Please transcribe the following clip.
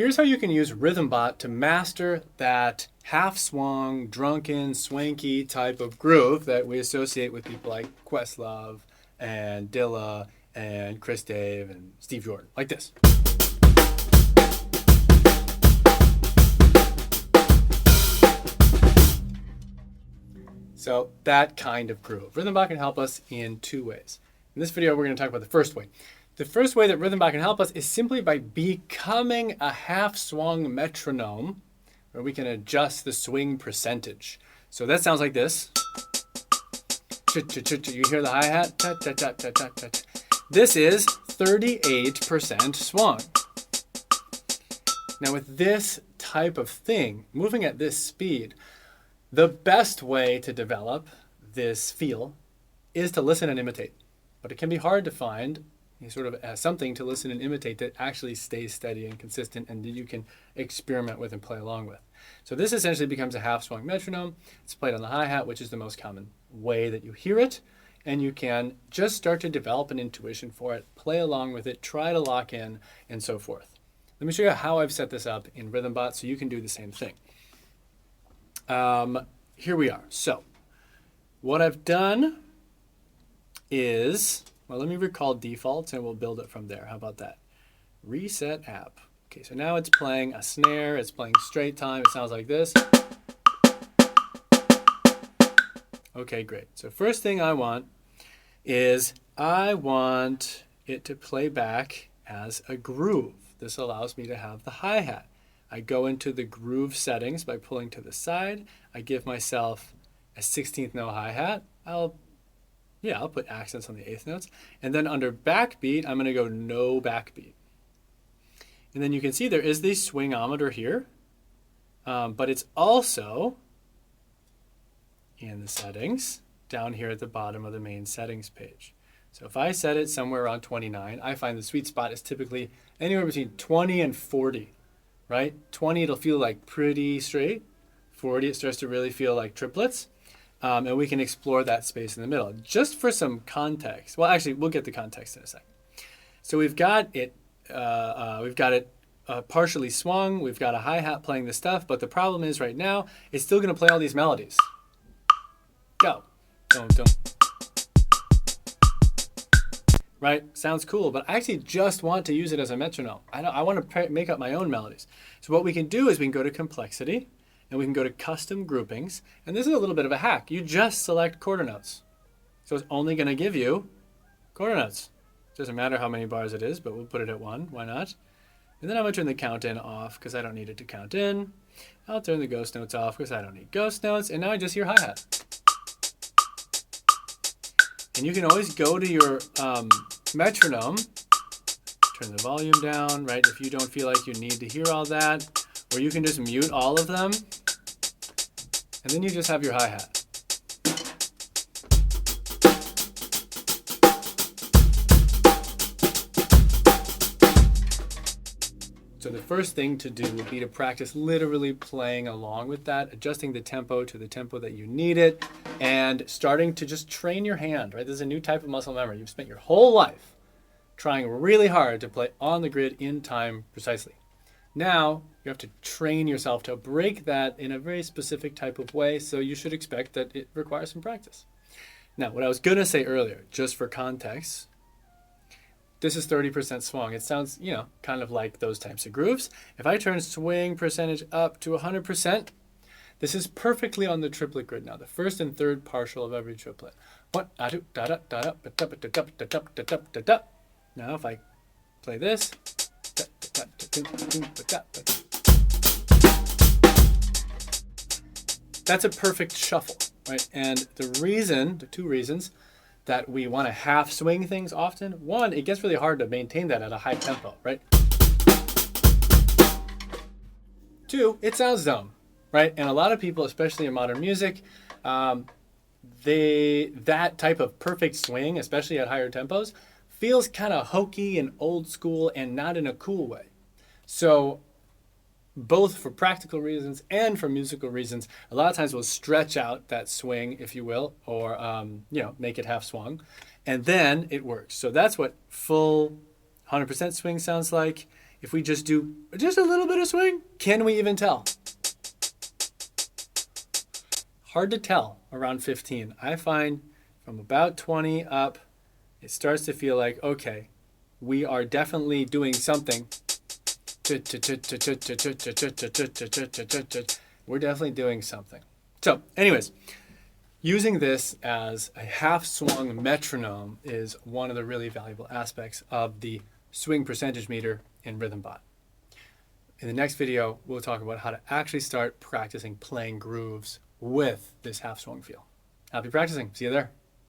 Here's how you can use RhythmBot to master that half-swung, drunken, swanky type of groove that we associate with people like Questlove and Dilla and Chris Dave and Steve Jordan, like this. So that kind of groove. RhythmBot can help us in two ways. In this video, we're going to talk about the first way. The first way that RhythmBot can help us is simply by becoming a half-swung metronome where we can adjust the swing percentage. So that sounds like this. You hear the hi-hat? This is 38% swung. Now with this type of thing, moving at this speed, the best way to develop this feel is to listen and imitate. But it can be hard to find sort of something to listen and imitate that actually stays steady and consistent and that you can experiment with and play along with. So this essentially becomes a half-swung metronome. It's played on the hi-hat, which is the most common way that you hear it. And you can just start to develop an intuition for it, play along with it, try to lock in, and so forth. Let me show you how I've set this up in RhythmBot so you can do the same thing. Here we are. So what I've done is, well, let me recall defaults and we'll build it from there. How about that? Reset app. Okay, so now it's playing a snare, it's playing straight time, it sounds like this. Okay, great. So first thing I want is I want it to play back as a groove. This allows me to have the hi-hat. I go into the groove settings by pulling to the side. I give myself a 16th note hi-hat. I'll put accents on the 8th notes. And then under backbeat, I'm going to go no backbeat. And then you can see there is the swingometer here, but it's also in the settings down here at the bottom of the main settings page. So if I set it somewhere around 29, I find the sweet spot is typically anywhere between 20 and 40, right? 20, it'll feel like pretty straight. 40, it starts to really feel like triplets. And we can explore that space in the middle. Just for some context, well, actually, we'll get the context in a second. So we've got it partially swung. We've got a hi-hat playing the stuff, but the problem is right now, it's still going to play all these melodies. Go. Don't. Right? Sounds cool, but I actually just want to use it as a metronome. I want to make up my own melodies. So what we can do is we can go to complexity, and we can go to custom groupings. And this is a little bit of a hack. You just select quarter notes. So it's only going to give you quarter notes. Doesn't matter how many bars it is, but we'll put it at 1. Why not? And then I'm going to turn the count in off because I don't need it to count in. I'll turn the ghost notes off because I don't need ghost notes. And now I just hear hi-hat. And you can always go to your metronome, turn the volume down, right? If you don't feel like you need to hear all that. Or you can just mute all of them, and then you just have your hi-hat. So the first thing to do would be to practice literally playing along with that, adjusting the tempo to the tempo that you need it, and starting to just train your hand, right? This is a new type of muscle memory. You've spent your whole life trying really hard to play on the grid in time precisely. Now, you have to train yourself to break that in a very specific type of way, so you should expect that it requires some practice. Now, what I was going to say earlier, just for context, this is 30% swung. It sounds, kind of like those types of grooves. If I turn swing percentage up to 100%, this is perfectly on the triplet grid now, the first and third partial of every triplet. Now, if I play this, that's a perfect shuffle, right? And the two reasons that we want to half swing things often, one, it gets really hard to maintain that at a high tempo, right? Two, it sounds dumb, right? And a lot of people, especially in modern music, that type of perfect swing, especially at higher tempos, feels kind of hokey and old school and not in a cool way. So both for practical reasons and for musical reasons, a lot of times we'll stretch out that swing, if you will, or make it half swung, and then it works. So that's what full 100% swing sounds like. If we just do just a little bit of swing, can we even tell? Hard to tell around 15. I find from about 20 up, it starts to feel like, okay, we are definitely doing something. We're definitely doing something. So anyways, using this as a half-swung metronome is one of the really valuable aspects of the swing percentage meter in RhythmBot. In the next video, we'll talk about how to actually start practicing playing grooves with this half-swung feel. Happy practicing. See you there.